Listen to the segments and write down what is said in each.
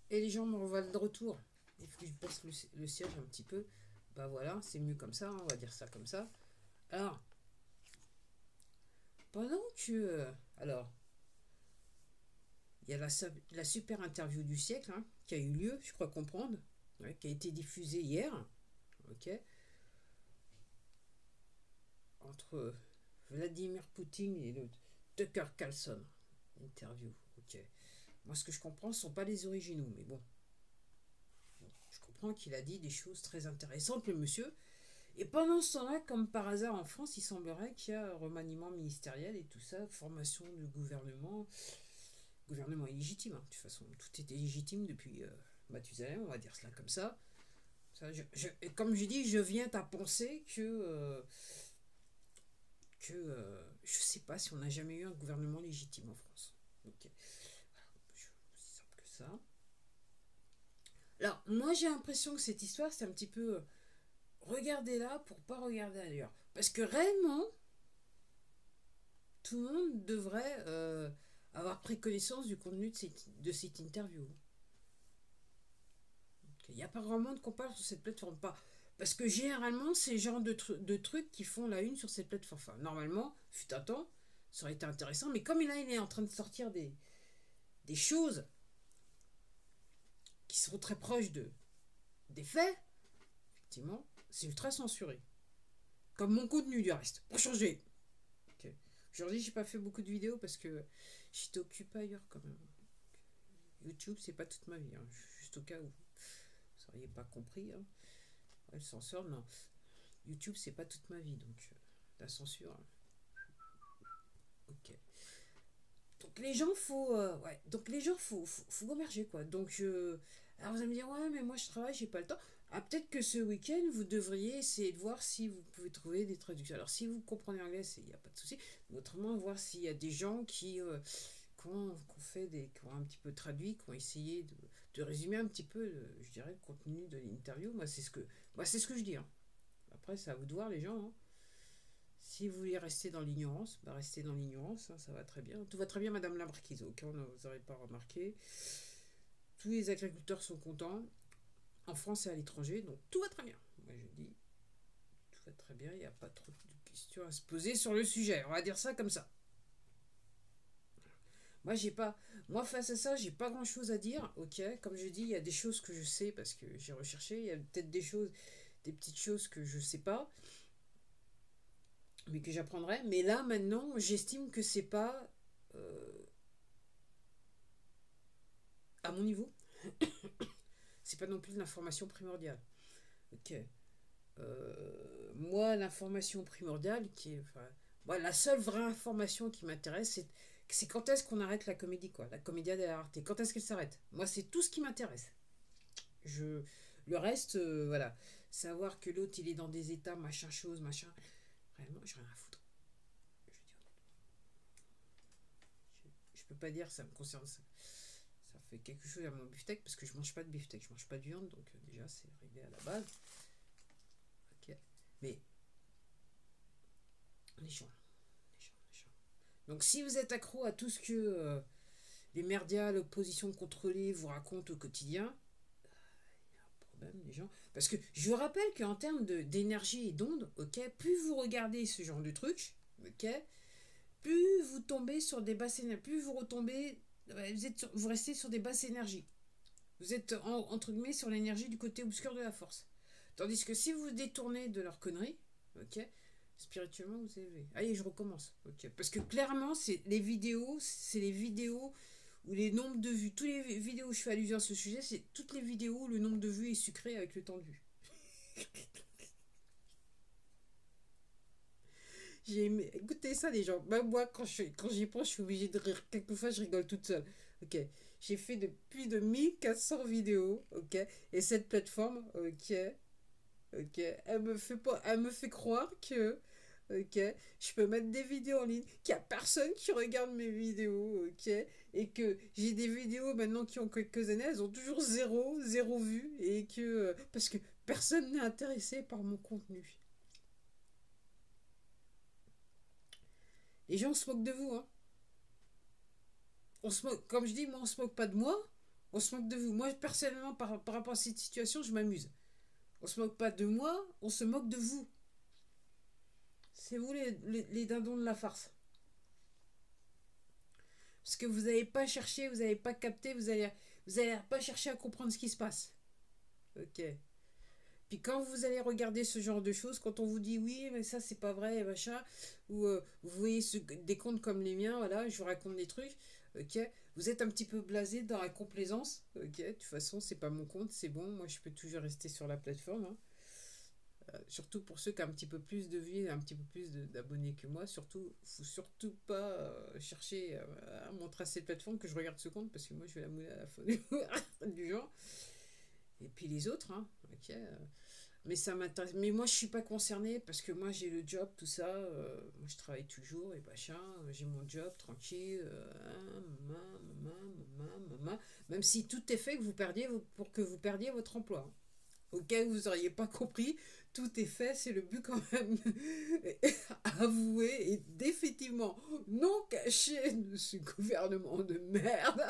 Et les gens me revoient de retour. Il faut que je baisse le siège un petit peu. Bah voilà, c'est mieux comme ça, on va dire ça comme ça. Alors, pendant que... alors, il y a la super interview du siècle qui a eu lieu, je crois comprendre, ouais, qui a été diffusée hier, ok, entre Vladimir Poutine et le Tucker Carlson. Interview, ok. Moi, ce que je comprends, ce ne sont pas les originaux, mais bon. Je comprends qu'il a dit des choses très intéressantes, le monsieur. Et pendant ce temps-là, comme par hasard en France, il semblerait qu'il y a un remaniement ministériel et tout ça, formation du gouvernement. Le gouvernement est légitime, de toute façon. Tout était légitime depuis Mathusalem, on va dire cela comme ça. Et comme je dis, je viens à penser je sais pas si on n'a jamais eu un gouvernement légitime en France. Ok. C'est simple que ça. Alors, moi j'ai l'impression que cette histoire, c'est un petit peu regarder là pour pas regarder ailleurs. Parce que réellement, tout le monde devrait avoir pris connaissance du contenu de cette interview. Il n'y a pas vraiment de comparaison sur cette plateforme. Pas. Parce que généralement, c'est le genre de trucs qui font la une sur cette plateforme. Enfin, normalement, fut un temps, ça aurait été intéressant. Mais comme il est en train de sortir des choses qui sont très proches des faits, effectivement, c'est ultra censuré. Comme mon contenu du reste. Pour changer. Okay. Aujourd'hui, j'ai pas fait beaucoup de vidéos parce que j'étais occupé ailleurs quand même. YouTube, c'est pas toute ma vie. Juste au cas où vous n'auriez pas compris. Le censeur, non. YouTube, c'est pas toute ma vie. Donc, la censure. Ok. Donc, les gens, ouais. Donc, les gens, faut gomerger, quoi. Donc, alors, vous allez me dire, ouais, mais moi, je travaille, j'ai pas le temps. Ah, peut-être que ce week-end, vous devriez essayer de voir si vous pouvez trouver des traductions. Alors, si vous comprenez anglais, il n'y a pas de souci. Mais autrement, voir s'il y a des gens qui ont un petit peu traduit, qui ont essayé de résumer un petit peu, je dirais, le contenu de l'interview. Moi, c'est ce que je dis. Après, c'est à vous de voir, les gens. Si vous voulez rester dans l'ignorance, restez dans l'ignorance, ça va très bien. Tout va très bien, Madame la Marquise, au cas où vous n'aurez pas remarqué. Tous les agriculteurs sont contents, en France et à l'étranger, donc tout va très bien. Moi, je dis, tout va très bien, il n'y a pas trop de questions à se poser sur le sujet. On va dire ça comme ça. Moi, j'ai pas. Moi, face à ça, j'ai pas grand chose à dire, ok. Comme je dis, il y a des choses que je sais parce que j'ai recherché. Il y a peut-être des petites choses que je sais pas, mais que j'apprendrai. Mais là, maintenant, j'estime que c'est pas à mon niveau. C'est pas non plus de l'information primordiale, ok. Moi, l'information primordiale, moi, la seule vraie information qui m'intéresse, c'est quand est-ce qu'on arrête la comédie, quoi, la comédia dell'arte. Quand est-ce qu'elle s'arrête. Moi, c'est tout ce qui m'intéresse. Je, le reste, voilà. Savoir que l'autre, il est dans des états, machin chose, machin. Réellement, j'ai rien à foutre. Je peux pas dire, ça me concerne. Ça fait quelque chose à mon beefsteak parce que je mange pas de beefsteak, je mange pas de viande, donc déjà, c'est réglé à la base. Ok. Mais les gens, les gens. Donc, si vous êtes accro à tout ce que les merdias, l'opposition contrôlée vous racontent au quotidien, problème, les gens. Parce que je vous rappelle qu'en termes d'énergie et d'onde, ok, plus vous regardez ce genre de truc, ok, plus vous tombez sur des basses énergies, plus vous retombez, vous restez sur des basses énergies. Vous êtes entre guillemets sur l'énergie du côté obscur de la force. Tandis que si vous vous détournez de leur connerie, ok, spirituellement vous élevez. Allez, je recommence, ok, parce que clairement c'est les vidéos où les nombres de vues, toutes les vidéos où je fais allusion à ce sujet, c'est toutes les vidéos où le nombre de vues est sucré avec le temps de vue. Écoutez ça, les gens. Même moi, quand j'y pense, je suis obligée de rire. Quelquefois, je rigole toute seule. Ok. J'ai fait plus de 1400 vidéos. Ok. Et cette plateforme, ok. Ok. Elle me fait croire que. Ok. Je peux mettre des vidéos en ligne. Qu'il n'y a personne qui regarde mes vidéos. Ok. Et que j'ai des vidéos maintenant qui ont quelques années. Elles ont toujours zéro vue. Et que. Parce que personne n'est intéressé par mon contenu. Les gens se moquent de vous, hein. Comme je dis, moi, on se moque pas de moi. On se moque de vous. Moi, personnellement, par rapport à cette situation, je m'amuse. On se moque pas de moi, on se moque de vous. C'est vous les dindons de la farce. Parce que vous n'avez pas cherché, vous n'avez pas capté, vous allez pas chercher à comprendre ce qui se passe. Ok. Puis quand vous allez regarder ce genre de choses, quand on vous dit oui, mais ça c'est pas vrai, machin, ou vous voyez des contes comme les miens, voilà, je vous raconte des trucs, ok, vous êtes un petit peu blasé dans la complaisance, ok, de toute façon c'est pas mon compte, c'est bon, moi je peux toujours rester sur la plateforme, hein. Surtout pour ceux qui ont un petit peu plus de vie, un petit peu plus d'abonnés que moi, surtout, faut surtout pas chercher à montrer à cette plateforme que je regarde ce compte, parce que moi je vais la mouler à la fin du genre, et puis les autres, hein, ok. Mais ça m'intéresse. Mais moi, je suis pas concernée parce que moi, j'ai le job, tout ça. Moi, je travaille toujours et machin. J'ai mon job tranquille. Même si tout est fait que vous perdiez, pour que vous perdiez votre emploi. Au cas où vous n'auriez pas compris, tout est fait. C'est le but quand même. Avoué et définitivement non caché de ce gouvernement de merde.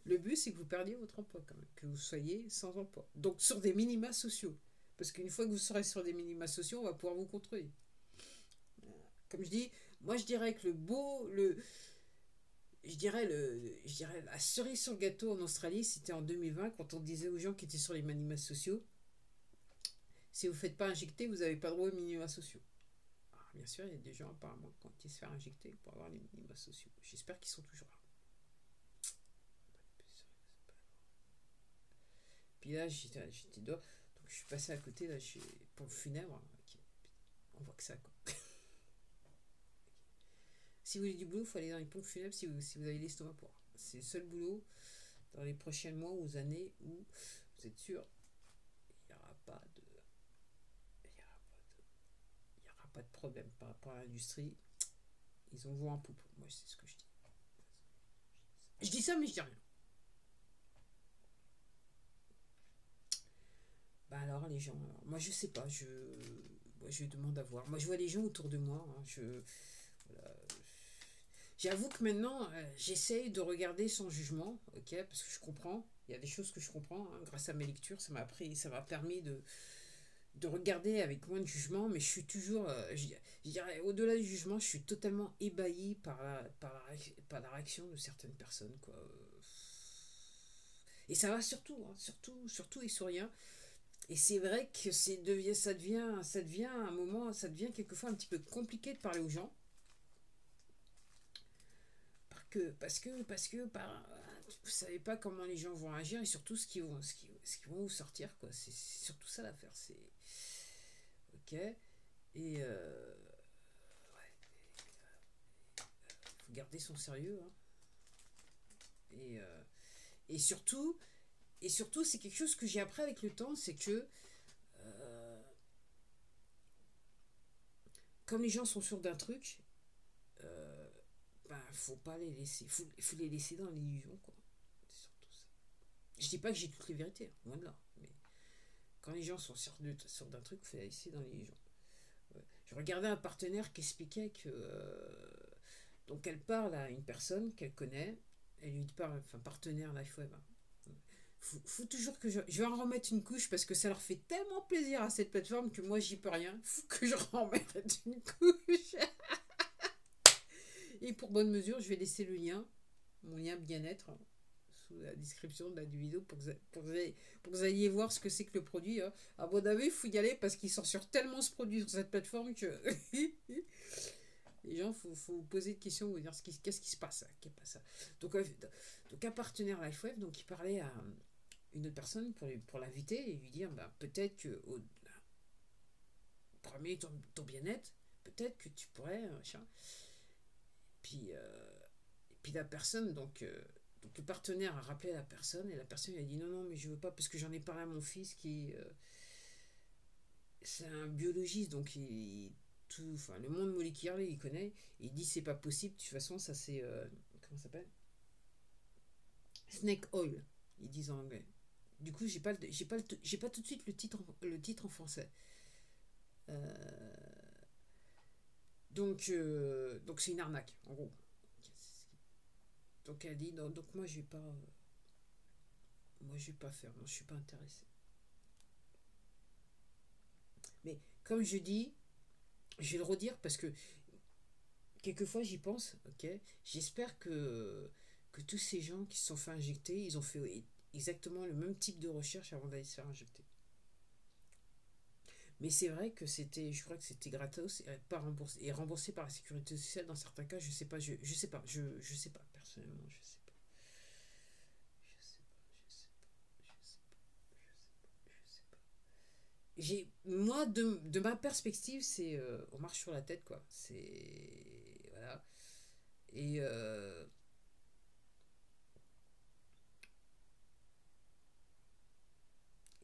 Le but, c'est que vous perdiez votre emploi quand même, que vous soyez sans emploi. Donc sur des minima sociaux. Parce qu'une fois que vous serez sur des minima sociaux, on va pouvoir vous contrôler. Comme je dis, moi je dirais que je dirais la cerise sur le gâteau en Australie, c'était en 2020 quand on disait aux gens qui étaient sur les minima sociaux, si vous ne faites pas injecter, vous n'avez pas droit aux minima sociaux. Alors, bien sûr, il y a des gens apparemment qui ont été se faire injecter pour avoir les minima sociaux. J'espère qu'ils sont toujours là. Puis là, j'étais dehors. Donc je suis passé à côté, là, pour le funèbre. Okay. On voit que ça, quoi. Si vous voulez du boulot, il faut aller dans les pompes funèbres si vous avez l'estomac pour. C'est le seul boulot dans les prochains mois ou années où vous êtes sûr il n'y aura pas de. Il n'y aura pas de problème par rapport à l'industrie. Ils ont vent en poupe. Moi, c'est ce que je dis. Je dis ça, mais je dis rien. Bah alors, les gens. Alors, moi, je sais pas. Moi, je demande à voir. Moi, je vois les gens autour de moi. Hein, voilà. J'avoue que maintenant, j'essaye de regarder sans jugement, ok, parce que je comprends. Il y a des choses que je comprends, hein, grâce à mes lectures, ça m'a permis de regarder avec moins de jugement, mais je suis toujours, je dirais, au-delà du jugement, je suis totalement ébahi par la réaction de certaines personnes, quoi. Et ça va surtout, hein, surtout et sur rien. Et c'est vrai que ça devient un moment, ça devient quelquefois un petit peu compliqué de parler aux gens. Parce que vous savez pas comment les gens vont agir et surtout ce qui vont vous sortir, quoi. C'est surtout ça l'affaire. C'est. Ok. Et. Faut garder son sérieux, hein. Et, euh, et surtout, c'est quelque chose que j'ai appris avec le temps, c'est que. euh, Comme les gens sont sûrs d'un truc, euh, faut pas les laisser. Faut les laisser dans l'illusion, quoi. C'est surtout ça. Je dis pas que j'ai toutes les vérités, hein, loin de là. Mais quand les gens sont sûrs d'un truc, il faut les laisser dans l'illusion. Ouais. Je regardais un partenaire qui expliquait que. Donc elle parle à une personne qu'elle connaît, elle lui parle, enfin partenaire LifeWeb. Hein. Faut toujours que je vais en remettre une couche parce que ça leur fait tellement plaisir à cette plateforme que moi j'y peux rien. Faut que je remette une couche. Et pour bonne mesure, je vais laisser le lien, mon lien bien-être, hein, sous la description de la vidéo pour que vous alliez voir ce que c'est que le produit. Hein. À mon avis, il faut y aller parce qu'ils sortent sur tellement ce produit sur cette plateforme que les gens, faut vous poser des questions, vous dire qu'est-ce qui se passe, hein, qu'est pas ça. Donc un partenaire LifeWeb, donc il parlait à une autre personne pour l'inviter et lui dire peut-être que premier ton bien-être, peut-être que tu pourrais machin. Puis puis la personne donc le partenaire a rappelé à la personne et la personne a dit non mais je veux pas parce que j'en ai parlé à mon fils qui c'est un biologiste donc enfin le monde moléculaire il connaît et il dit c'est pas possible de toute façon ça c'est comment ça s'appelle snake oil ils disent en anglais. Du coup j'ai pas tout de suite le titre en français. Euh, donc c'est une arnaque en gros. Donc elle dit non, donc moi je vais pas moi je vais pas faire, non, je suis pas intéressé. Mais comme je dis, je vais le redire parce que quelquefois j'y pense, ok. J'espère que tous ces gens qui se sont fait injecter, ils ont fait exactement le même type de recherche avant d'aller se faire injecter. Mais c'est vrai que c'était, je crois que c'était gratos et pas remboursé, et remboursé par la sécurité sociale dans certains cas, je sais pas, je sais pas, je sais pas, personnellement, je sais pas. Je sais pas, je sais pas, je sais pas, je sais pas. Moi, de ma perspective, c'est on marche sur la tête, quoi. C'est. Voilà. Et,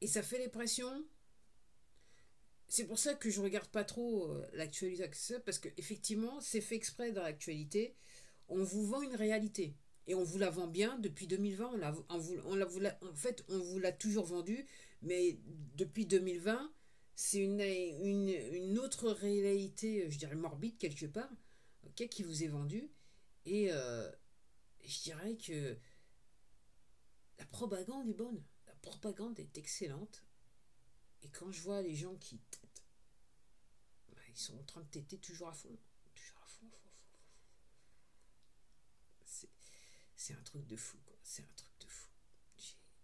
et ça fait les pressions. C'est pour ça que je regarde pas trop l'actualité, parce que effectivement, c'est fait exprès dans l'actualité. On vous vend une réalité. Et on vous la vend bien. Depuis 2020, en fait, on vous l'a toujours vendu. Mais depuis 2020, c'est une autre réalité, je dirais morbide quelque part, ok, qui vous est vendue. Et je dirais que la propagande est bonne. La propagande est excellente. Et quand je vois les gens qui têtent, bah, ils sont en train de têter toujours à fond. Toujours à fond, fond, fond, fond. C'est, c'est un truc de fou, quoi. C'est un truc de fou.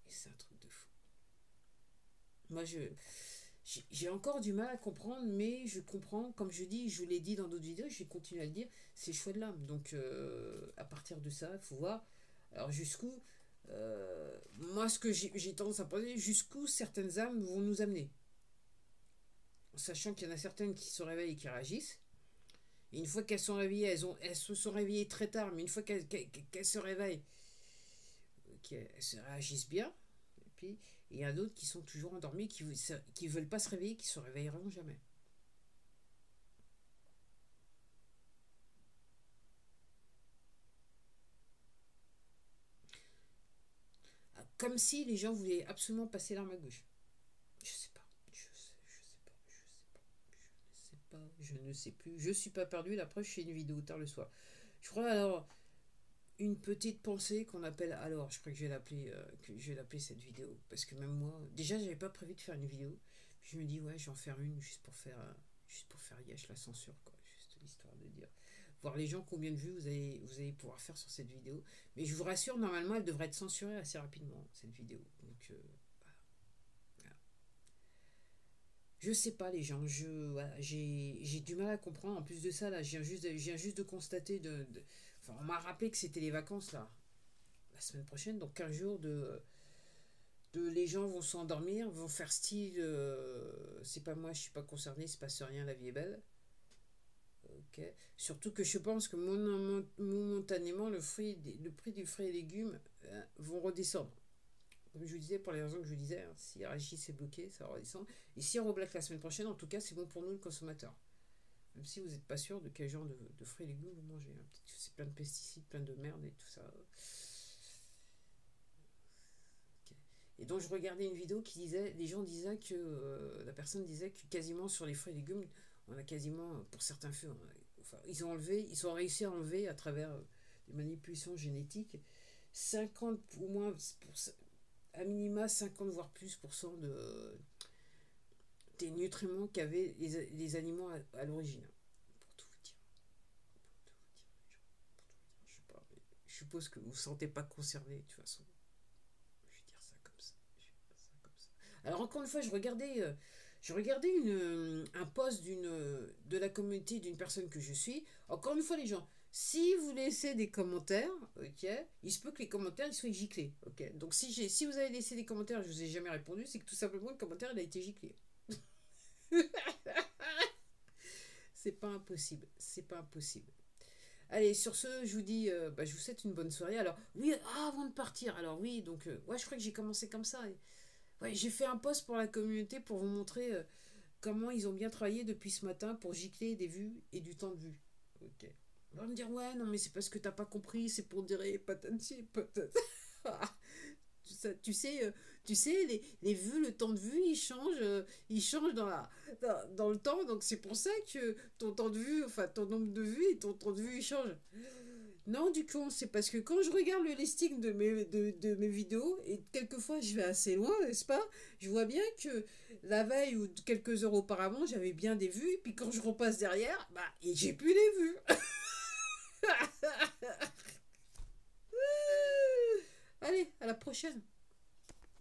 C'est un truc de fou. Moi, j'ai encore du mal à comprendre, mais je comprends, comme je dis, je l'ai dit dans d'autres vidéos, je vais continuer à le dire, c'est le choix de l'âme. Donc, à partir de ça, il faut voir. Alors, jusqu'où, moi, ce que j'ai tendance à penser, jusqu'où certaines âmes vont nous amener. Sachant qu'il y en a certaines qui se réveillent et qui réagissent. Et une fois qu'elles sont réveillées, elles se sont réveillées très tard, mais une fois qu'elles se réveillent, elles se réagissent bien. Et puis, il y en a d'autres qui sont toujours endormis, qui veulent pas se réveiller, qui se réveilleront jamais. Comme si les gens voulaient absolument passer l'arme à gauche. Je sais pas. Je ne sais plus. Je suis pas perdu. La preuve, je fais une vidéo tard le soir. Je crois alors une petite pensée qu'on appelle alors. Je crois que je vais l'appeler cette vidéo parce que même moi, déjà, j'avais pas prévu de faire une vidéo. Puis je me dis ouais, je vais en faire une juste pour faire yesh la censure quoi. Juste l'histoire de dire. Voir les gens combien de vues vous allez pouvoir faire sur cette vidéo. Mais je vous rassure, normalement, elle devrait être censurée assez rapidement cette vidéo. Donc voilà. Je sais pas les gens, voilà, j'ai du mal à comprendre. En plus de ça, là, je viens juste de constater enfin, on m'a rappelé que c'était les vacances là, la semaine prochaine, donc 15 jours de les gens vont s'endormir, vont faire style c'est pas moi, je suis pas concerné, il se passe rien, la vie est belle. Ok. Surtout que je pense que momentanément le prix du fruit et légumes vont redescendre. Comme je vous disais, pour les raisons que je vous disais, hein, si Régis est bloqué, ça redescend. Et si on rebloque la semaine prochaine, en tout cas, c'est bon pour nous, le consommateur. Même si vous n'êtes pas sûr de quel genre de fruits et légumes vous mangez. Hein. Peut-être que c'est plein de pesticides, plein de merde et tout ça. Okay. Et donc, je regardais une vidéo qui disait, les gens disaient que, la personne disait que quasiment sur les fruits et légumes, on a quasiment, pour certains fruits, enfin, ils ont réussi à enlever à travers des manipulations génétiques 50 ou moins à minima 50 voire plus pour cent des nutriments qu'avaient les animaux à l'origine. Pour tout vous dire. Pour tout vous dire. Je sais pas. Je suppose que vous ne vous sentez pas concerné de toute façon. Je vais dire ça comme ça. Alors encore une fois, je regardais un post de la communauté d'une personne que je suis. Encore une fois, les gens, si vous laissez des commentaires, ok, il se peut que les commentaires ils soient giclés, ok. Donc si vous avez laissé des commentaires, et je vous ai jamais répondu, c'est que tout simplement le commentaire il a été giclé. C'est pas impossible, c'est pas impossible. Allez, sur ce, je vous dis, je vous souhaite une bonne soirée. Alors oui, avant de partir, alors oui, donc ouais, je crois que j'ai commencé comme ça. Ouais, j'ai fait un post pour la communauté pour vous montrer comment ils ont bien travaillé depuis ce matin pour gicler des vues et du temps de vue. Ok. On va me dire, ouais, non, mais c'est parce que t'as pas compris, c'est pour dire patati patata. Tu sais les vues, le temps de vue, il change dans le temps, donc c'est pour ça que ton temps de vue, enfin ton nombre de vues et ton temps de vue, il change. Non, du coup, c'est parce que quand je regarde le listing de mes vidéos, et quelquefois je vais assez loin, n'est-ce pas? Je vois bien que la veille ou quelques heures auparavant, j'avais bien des vues, et puis quand je repasse derrière, bah, et j'ai plus les vues. Allez, à la prochaine.